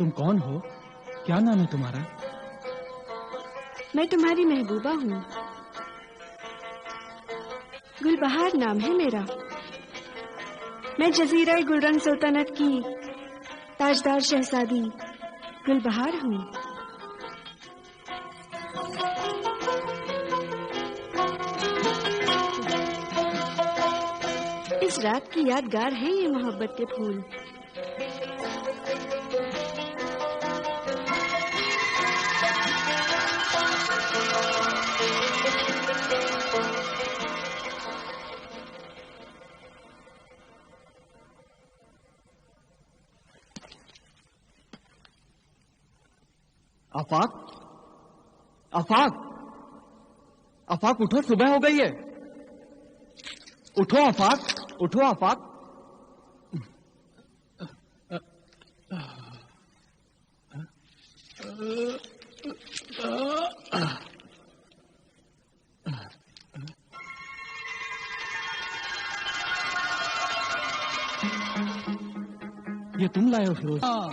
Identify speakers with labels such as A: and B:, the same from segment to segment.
A: तुम कौन हो? क्या नाम है तुम्हारा?
B: मैं तुम्हारी महबूबा हूँ। गुलबहार नाम है मेरा। मैं जजीरा गुलरंग सल्तनत की ताजदार शहजादी गुलबहार हूँ। इस रात की यादगार है ये मोहब्बत के फूल।
C: आफाक, आफाक, आफाक उठो, सुबह हो गई है। उठो आफाक, उठो आफाक।
A: ये तुम लाए हो फिरोज? हाँ,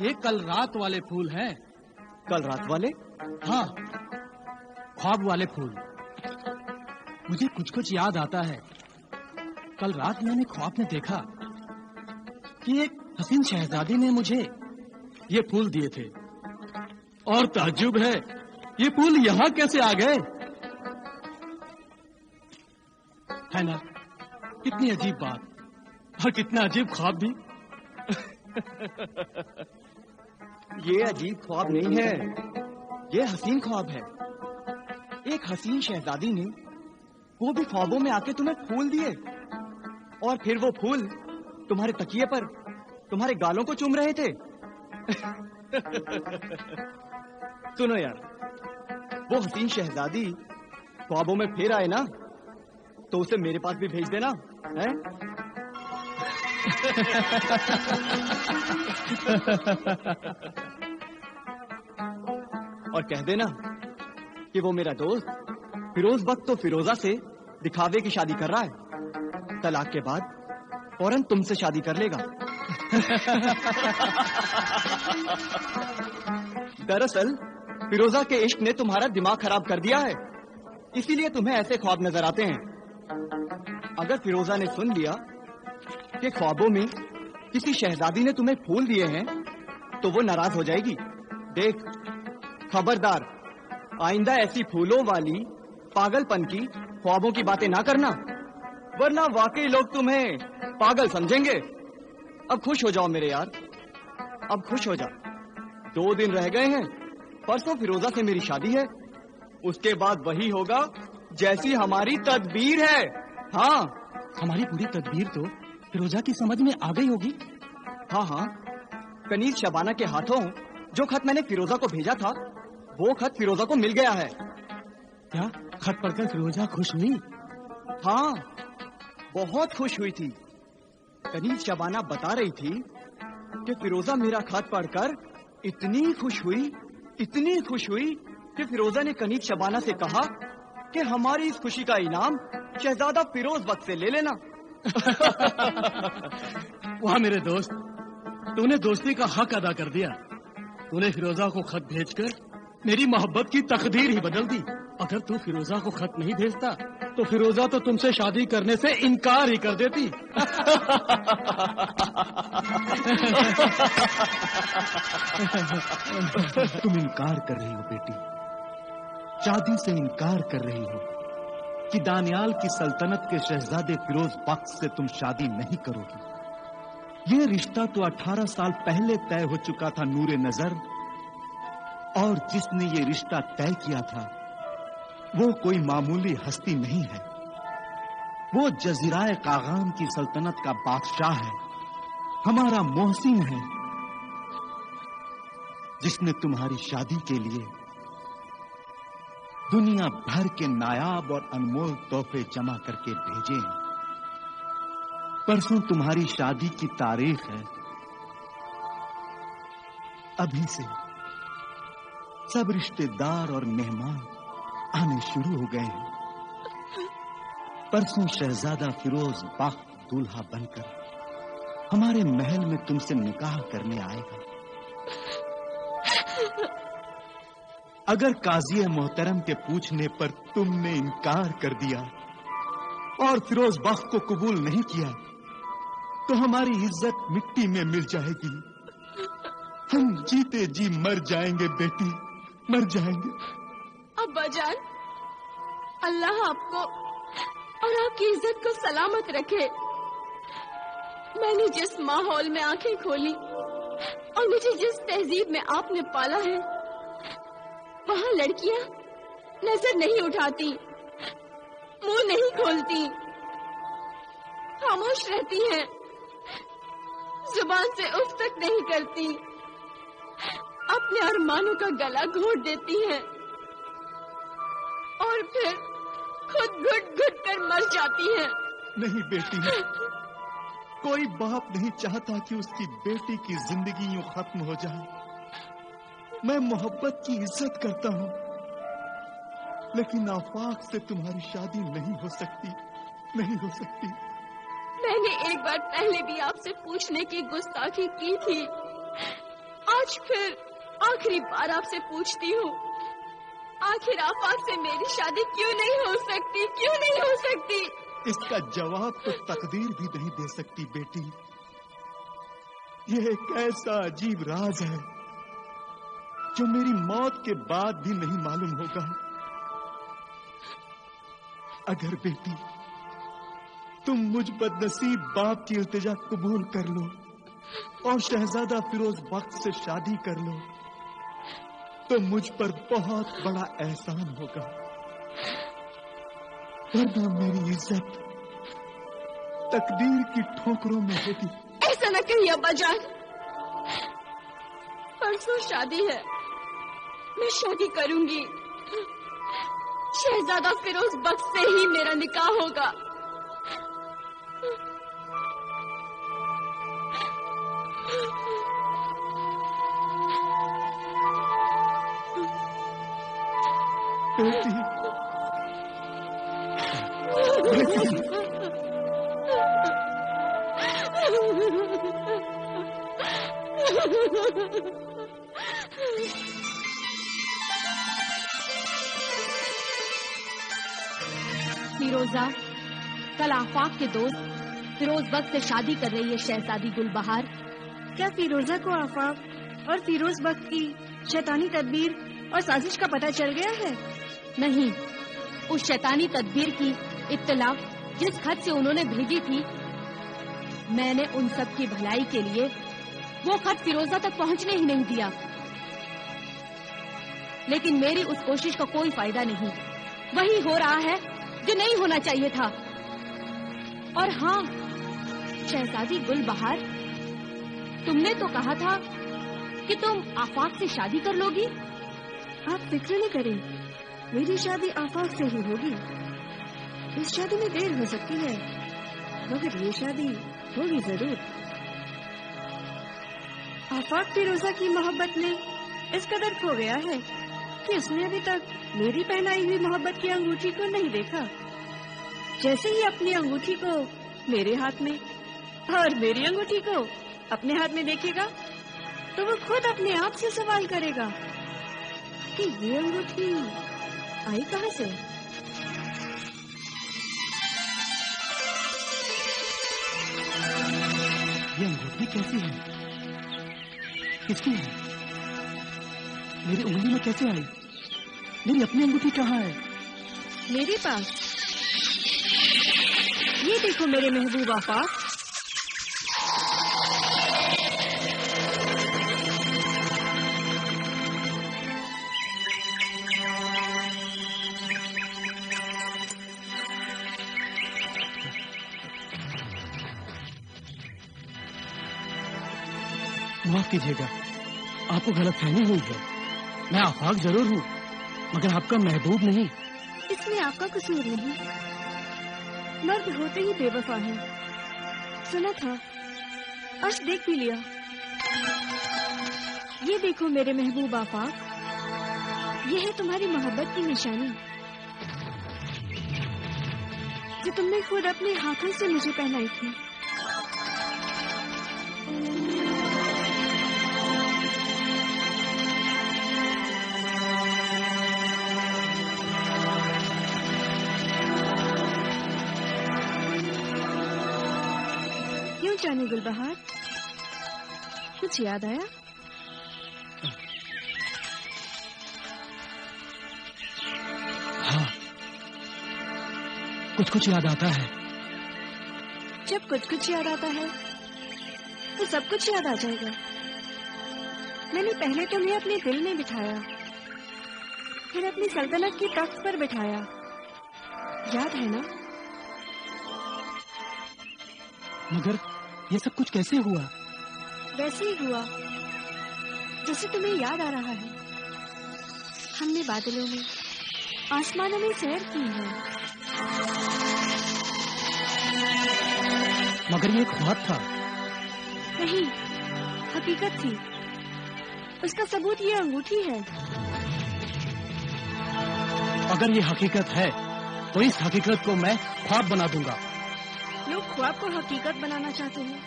A: ये कल रात वाले फूल हैं।
C: कल रात वाले?
A: हाँ, ख्वाब वाले फूल। मुझे कुछ कुछ याद आता है। कल रात मैंने ख्वाब में देखा कि एक हसीन शहजादी ने मुझे ये फूल दिए थे, और ताज्जुब है ये फूल यहाँ कैसे आ गए। है ना, कितनी अजीब बात और कितना अजीब ख्वाब भी।
C: ये अजीब ख्वाब नहीं है, ये हसीन ख्वाब है। एक हसीन शहजादी ने वो भी ख्वाबों में आके तुम्हें फूल दिए, और फिर वो फूल तुम्हारे तकिए पर तुम्हारे गालों को चूम रहे थे। सुनो यार, वो हसीन शहजादी ख्वाबों में फिर आए ना तो उसे मेरे पास भी भेज देना है। और कह देना कि वो मेरा दोस्त फिरोज बख्त तो फिरोजा से दिखावे की शादी कर रहा है, तलाक के बाद फौरन तुमसे शादी कर लेगा। दरअसल फिरोजा के इश्क ने तुम्हारा दिमाग खराब कर दिया है, इसीलिए तुम्हें ऐसे ख्वाब नजर आते हैं। अगर फिरोजा ने सुन लिया कि ख्वाबों में किसी शहजादी ने तुम्हें फूल दिए हैं तो वो नाराज हो जाएगी। देख, खबरदार, आइंदा ऐसी फूलों वाली पागलपन की ख्वाबों की बातें ना करना, वरना वाकई लोग तुम्हें पागल समझेंगे। अब खुश हो जाओ मेरे यार, अब खुश हो जाओ। 2 दिन रह गए हैं, परसों फिरोजा से मेरी शादी है, उसके बाद वही होगा जैसी हमारी तदबीर है। हाँ,
A: हमारी पूरी तदबीर तो फिरोजा की समझ में आ गई होगी।
C: हाँ हाँ, कनीज शबाना के हाथों जो खत मैंने फिरोजा को भेजा था वो खत फिरोजा को मिल गया है।
A: क्या खत पढ़कर फिरोजा खुश हुई?
C: हाँ, बहुत खुश हुई थी। कनीज शबाना बता रही थी कि फिरोजा मेरा खत पढ़कर इतनी खुश हुई, इतनी खुश हुई कि फिरोजा ने कनीज शबाना से कहा कि हमारी इस खुशी का इनाम शहजादा फिरोज बख्त से ले लेना।
A: वाह मेरे दोस्त, तूने दोस्ती का हक अदा कर दिया। तूने फिरोजा को खत भेजकर मेरी मोहब्बत की तकदीर ही बदल दी। अगर तू फिरोजा को खत नहीं भेजता तो फिरोजा तो तुमसे शादी करने से इनकार ही कर देती।
D: तुम इनकार कर रही हो बेटी, शादी से इनकार कर रही हो कि दानियाल की सल्तनत के शहजादे फिरोज बख्त से तुम शादी नहीं करोगी। ये रिश्ता तो 18 साल पहले तय हो चुका था नूरे नजर, और जिसने ये रिश्ता तय किया था वो कोई मामूली हस्ती नहीं है। वो जजीराए कागाम की सल्तनत का बादशाह है, हमारा मोहसिन है, जिसने तुम्हारी शादी के लिए दुनिया भर के नायाब और अनमोल तोहफे जमा करके भेजे हैं। परसों तुम्हारी शादी की तारीख है। अभी से सब रिश्तेदार और मेहमान आने शुरू हो गए हैं। परसों शहजादा फिरोज बख्त दूल्हा बनकर हमारे महल में तुमसे निकाह करने आएगा। अगर काजी मोहतरम के पूछने पर तुमने इनकार कर दिया और फिरोज बख्श को कबूल नहीं किया तो हमारी इज्जत मिट्टी में मिल जाएगी। हम जीते जी मर जाएंगे बेटी, मर जाएंगे।
B: अब्बा जान, अल्लाह आपको और आपकी इज्जत को सलामत रखे। मैंने जिस माहौल में आंखें खोली और मुझे जिस तहजीब में आपने पाला है, वहाँ लड़कियां नजर नहीं उठाती, मुंह नहीं खोलती, खामोश रहती हैं, जुबान से उफ तक नहीं करती, अपने अरमानों का गला घोट देती हैं और फिर खुद घुट घुट कर मर जाती हैं।
D: नहीं बेटी, कोई बाप नहीं चाहता कि उसकी बेटी की जिंदगी यूं खत्म हो जाए। मैं मोहब्बत की इज्जत करता हूं, लेकिन आफाक से तुम्हारी शादी नहीं हो सकती, नहीं हो सकती।
B: मैंने एक बार पहले भी आपसे पूछने की गुस्ताखी की थी, आज फिर आखिरी बार आपसे पूछती हूँ, आखिर आफाक से मेरी शादी क्यों नहीं हो सकती, क्यों नहीं हो सकती?
D: इसका जवाब तो तकदीर भी नहीं दे सकती बेटी। यह एक ऐसा अजीब राज है जो मेरी मौत के बाद भी नहीं मालूम होगा। अगर बेटी तुम मुझ बदनसीब बाप की इल्तिजा कबूल कर लो और शहजादा फिरोज बख्श से शादी कर लो तो मुझ पर बहुत बड़ा एहसान होगा, वरना मेरी इज्जत तकदीर की ठोकरों में होगी।
B: ऐसा न कहिए अब्बा जान, परसों शादी है, मैं शादी करूंगी, शहजादा फिरोज बख्श से ही मेरा निकाह होगा।
D: बेटी, बेटी,
E: फिरोजा, कल आफाक के दोस्त फिरोज बख्श से शादी कर रही है शहजादी गुलबहार।
B: क्या फिरोजा को आफाक और फिरोज बख्श की शैतानी तदबीर और साजिश का पता चल गया है?
E: नहीं, उस शैतानी तदबीर की इत्तला जिस खत से उन्होंने भेजी थी, मैंने उन सब की भलाई के लिए वो खत फिरोजा तक पहुंचने ही नहीं दिया। लेकिन मेरी उस कोशिश का कोई फायदा नहीं, वही हो रहा है जो नहीं होना चाहिए था। और हाँ, शहजादी गुलबहार, तुमने तो कहा था कि तुम आफाक से शादी कर लोगी।
B: आप फिक्र न करें, मेरी शादी आफाक से ही होगी। इस शादी में देर हो सकती है, मगर ये शादी होगी जरूर। आफाक फिरोजा की मोहब्बत में इस कदर खो गया है कि उसने अभी तक मेरी पहनाई हुई मोहब्बत की अंगूठी को नहीं देखा। जैसे ही अपनी अंगूठी को मेरे हाथ में और मेरी अंगूठी को अपने हाथ में देखेगा तो वो खुद अपने आप से सवाल करेगा कि ये अंगूठी आई कहाँ से?
A: ये अंगूठी कैसी है, किसकी है, मेरी उंगली में कैसे आई? मेरी अपनी अंगूठी कहाँ है?
B: मेरे पास। ये देखो मेरे महबूब आफाक,
A: माफ कीजिएगा, आपको गलतफहमी हुई है। मैं आफाक जरूर हूँ, मगर आपका महबूब नहीं।
B: इसमें आपका कसूर नहीं, मर्द होते ही बेवफा है। सुना था, आज देख भी लिया। ये देखो मेरे महबूब आफाक, ये है तुम्हारी मोहब्बत की निशानी जो तुमने खुद अपने हाथों से मुझे पहनाई थी। जाने गुलबहार, कुछ याद आया?
A: हाँ, कुछ याद आता है।
B: जब कुछ याद आता है तो सब कुछ याद आ जाएगा। मैंने पहले तुम्हें अपने दिल में बिठाया, फिर अपनी सल्तनत की तख्त पर बिठाया, याद है ना?
A: मगर ये सब कुछ कैसे हुआ?
B: वैसे ही हुआ जैसे तुम्हें याद आ रहा है। हमने बादलों में, आसमानों में सैर की है।
A: मगर ये ख्वाब था।
B: नहीं, हकीकत थी। उसका सबूत ये अंगूठी है।
A: अगर ये हकीकत है तो इस हकीकत को मैं ख्वाब बना दूंगा।
B: लोग ख्वाब को हकीकत बनाना चाहते हैं,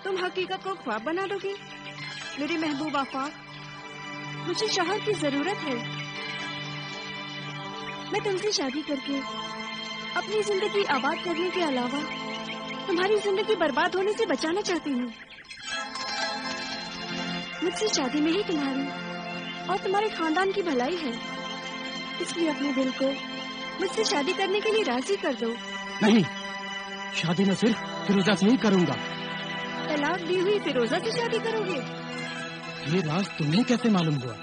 B: तुम हकीकत को ख्वाब बना दोगे? मेरे महबूब आफाक, मुझे शौहर की जरूरत है। मैं तुमसे शादी करके अपनी जिंदगी आबाद करने के अलावा तुम्हारी जिंदगी बर्बाद होने से बचाना चाहती हूँ। मुझसे शादी में ही तुम्हारी और तुम्हारे खानदान की भलाई है, इसलिए अपने दिल को मुझसे शादी करने के लिए राजी कर दो।
A: नहीं, शादी मैं सिर्फ फिरोजा से ही करूंगा।
B: तलाक दी हुई फिरोजा से शादी करोगे?
A: ये राज तुम्हें कैसे मालूम हुआ?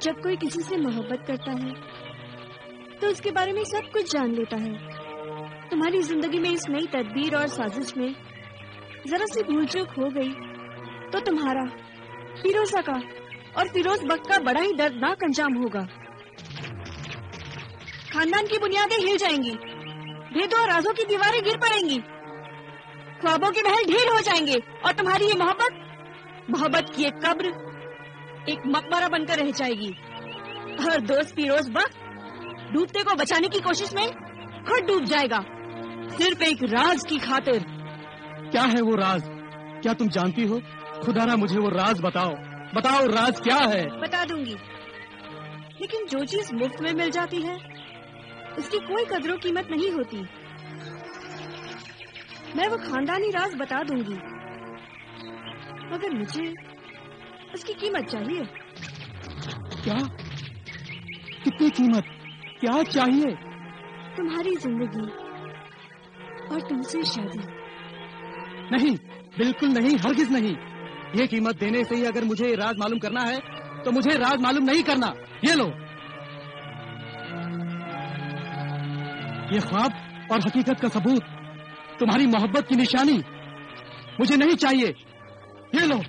B: जब कोई किसी से मोहब्बत करता है तो उसके बारे में सब कुछ जान लेता है। तुम्हारी जिंदगी में इस नई तदबीर और साजिश में जरा सी भूल चूक हो गई तो तुम्हारा, फिरोजा का और फिरोज बख्त का बड़ा ही दर्दनाक अंजाम होगा। खानदान की बुनियादें हिल जाएंगी, भेदों और राजों की दीवारें गिर पड़ेंगी, ख्वाबों के महल ढेर हो जाएंगे और तुम्हारी ये मोहब्बत की एक कब्र, एक मकबरा बनकर रह जाएगी। और दोस्त फिरोज बख्त डूबते को बचाने की कोशिश में खुद डूब जाएगा, सिर्फ एक राज की खातिर।
A: क्या है वो राज? क्या तुम जानती हो? खुदारा मुझे वो राज बताओ, बताओ राज क्या है?
B: बता दूंगी, लेकिन जो चीज मुफ्त में मिल जाती है उसकी कोई कदरो कीमत नहीं होती। मैं वो खानदानी राज बता दूंगी, मगर मुझे उसकी कीमत चाहिए।
A: क्या? कितनी कीमत? क्या चाहिए?
B: तुम्हारी जिंदगी और तुमसे शादी।
A: नहीं, बिल्कुल नहीं, हरगिज नहीं। ये कीमत देने से ही अगर मुझे राज मालूम करना है तो मुझे राज मालूम नहीं करना। ये लो, ये ख्वाब और हकीकत का सबूत, तुम्हारी मोहब्बत की निशानी मुझे नहीं चाहिए। ये लो।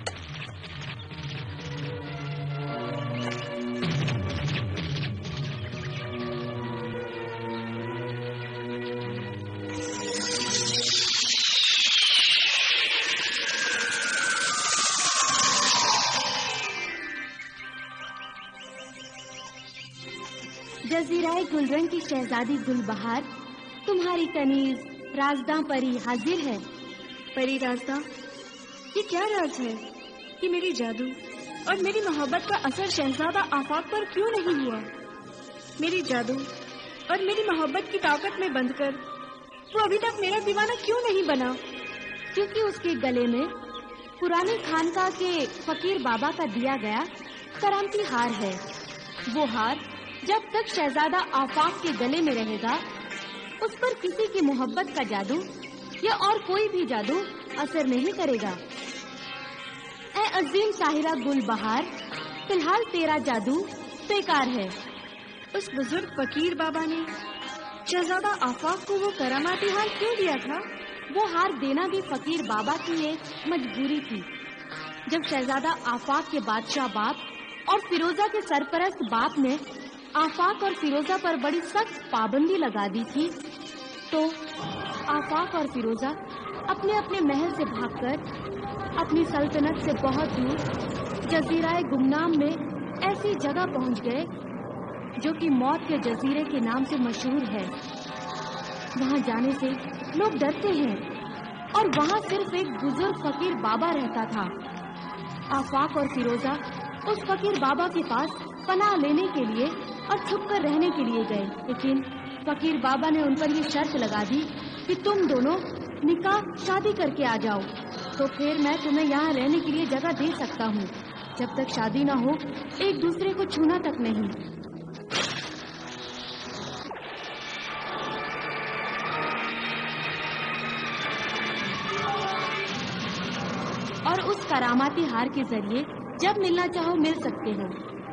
E: जजीराए गुलरंग की शहजादी गुलबहार, तुम्हारी कनीज राजदां परी हाजिर है।
B: परी राजदां, ये क्या राज है कि मेरी जादू और मेरी मोहब्बत का असर शहजादा आफाक पर क्यों नहीं हुआ? मेरी जादू और मेरी मोहब्बत की ताकत में बंधकर वो अभी तक मेरा दीवाना क्यों नहीं बना?
E: क्योंकि उसके गले में पुरानी खानका के फकीर बाबा का दिया गया करामती हार है। वो हार जब तक शहजादा आफाक के गले में रहेगा, उस पर किसी की मोहब्बत का जादू या और कोई भी जादू असर नहीं करेगा। ऐ अजीम साहिरा गुलबहार, फिलहाल तेरा जादू बेकार है।
B: उस बुजुर्ग फकीर बाबा ने शहजादा आफाक को वो करामाती हार क्यों दिया था?
E: वो हार देना भी फकीर बाबा की एक मजबूरी थी। जब शहजादा आफाक के बादशाह बाप और फिरोजा के सरपरस्त बाप ने आफाक और फिरोजा पर बड़ी सख्त पाबंदी लगा दी थी, तो आफाक और फिरोजा अपने अपने महल से भागकर अपनी सल्तनत से बहुत दूर जजीराए गुमनाम में ऐसी जगह पहुंच गए जो कि मौत के जजीरे के नाम से मशहूर है। वहां जाने से लोग डरते हैं और वहां सिर्फ एक बुजुर्ग फकीर बाबा रहता था। आफाक और फिरोजा उस फकीर बाबा के पास पनाह लेने के लिए और छुपकर रहने के लिए गए, लेकिन फकीर बाबा ने उन पर ये शर्त लगा दी कि तुम दोनों نکاح شادی کر کے آ جاؤ تو پھر میں تمہیں یہاں رہنے کے لیے جگہ دے سکتا ہوں. جب تک شادی نہ ہو ایک دوسرے کو چھونا تک نہیں. اور اس کراماتی ہار کے ذریعے جب ملنا چاہو مل سکتے ہو.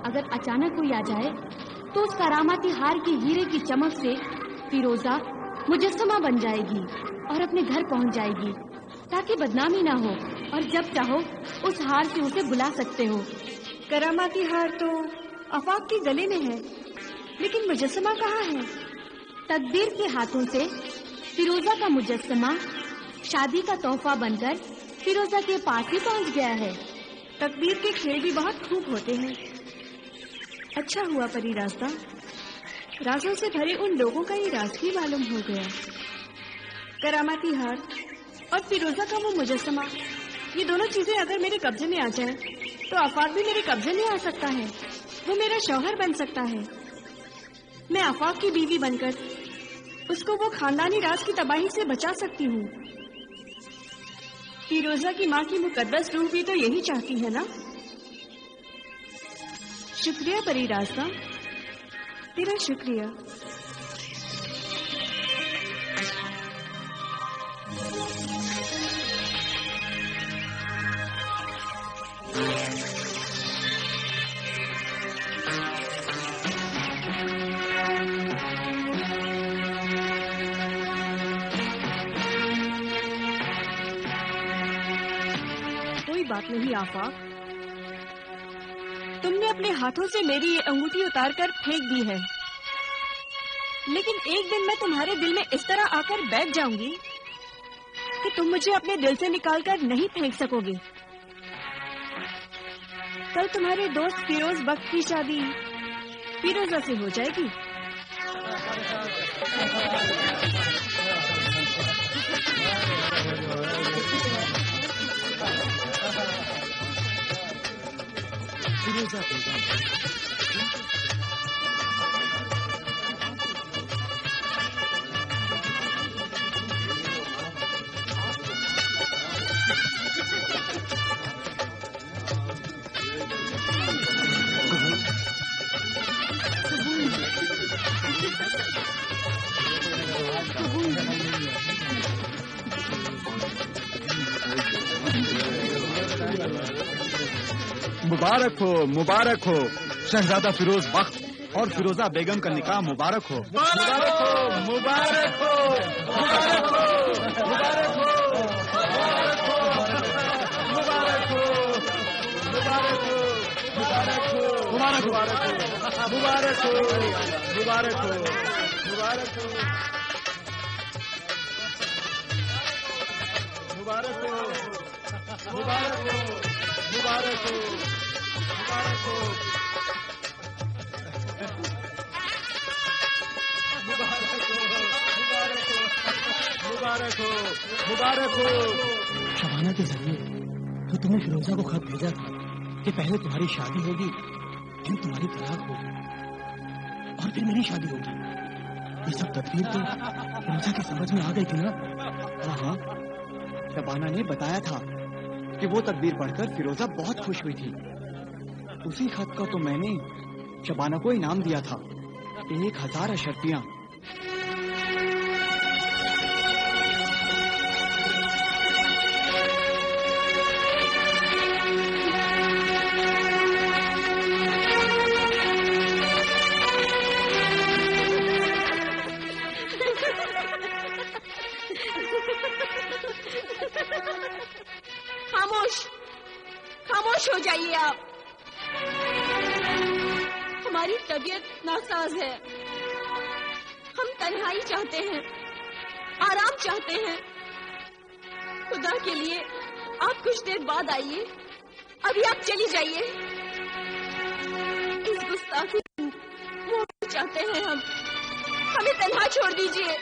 E: اگر اچانک کوئی آ جائے تو اس کراماتی ہار کی ہیرے کی چمک سے فیروزہ مجسمہ بن جائے گی اور اپنے گھر پہنچ جائے گی تاکہ بدنامی نہ ہو. اور جب چاہو اس ہار سے اسے بلا سکتے ہو.
B: کراماتی ہار تو آفاق کے گلے میں ہے، لیکن مجسمہ کہاں ہے؟
E: تقدیر کے ہاتھوں سے فیروزہ کا مجسمہ شادی کا تحفہ بن کر فیروزہ کے پاس ہی پہنچ گیا ہے.
B: تقدیر کے کھیل بھی بہت خوب ہوتے ہیں. اچھا ہوا پری راستہ، رازوں سے بھرے ان لوگوں کا یہ راز بھی معلوم ہو گیا. کراماتی ہار اور فیروزہ کا وہ مجسمہ، یہ دونوں چیزیں اگر میرے قبضے میں آ جائیں تو آفاق بھی میرے قبضے میں آ سکتا ہے. وہ میرا شوہر بن سکتا ہے. میں آفاق کی بیوی بن کر اس کو وہ خاندانی راز کی تباہی سے بچا سکتی ہوں. فیروزہ کی ماں کی مقدس روح بھی تو یہی چاہتی ہے نا. شکریہ پری راستہ، تیرا شکریہ. کوئی بات نہیں آفاق، تم نے اپنے ہاتھوں سے میری یہ انگوٹھی اتار کر پھینک دی ہے، لیکن ایک دن میں تمہارے دل میں اس طرح آ کر بیٹھ جاؤں گی کہ تم مجھے اپنے دل سے نکال کر نہیں پھینک سکو گے. کل تمہارے دوست فیروز بخت کی شادی فیروزہ سے ہو جائے گی.
D: مبارک ہو، مبارک ہو. شہزادہ فیروز بخت اور فیروزہ بیگم کا نکاح مبارک ہو. مبارک ہو، مبارک ہو، مبارک ہو، مبارک ہو، مبارک ہو، مبارک ہو، مبارک ہو، مبارک ہو، مبارک ہو، مبارک ہو، مبارک ہو، مبارک ہو، مبارک ہو، مبارک ہو، مبارک ہو، مبارک ہو، مبارک ہو.
A: شبانہ کے ذریعے تو تم نے فیروزہ کو خط بھیجا تھا کہ پہلے تمہاری شادی ہوگی، پھر تمہاری طلاق ہوگی اور پھر میری شادی ہوگی. یہ سب تدبیر تو فیروزہ کی سمجھ میں آ گئی تھی نا؟
C: ہاں، شبانہ نے بتایا تھا کہ وہ تدبیر پڑھ کر فیروزہ بہت خوش ہوئی تھی. اسی خط کا تو میں نے شبانہ کو انعام دیا تھا، 1000 اشرفیاں.
E: خاموش ہو جائیے آپ. ہماری طبیعت ناساز ہے، ہم تنہائی چاہتے ہیں، آرام چاہتے ہیں. خدا کے لیے آپ کچھ دیر بعد آئیے، ابھی آپ چلی جائیے. اس گستاخی وہ چاہتے ہیں ہمیں تنہا چھوڑ دیجیے.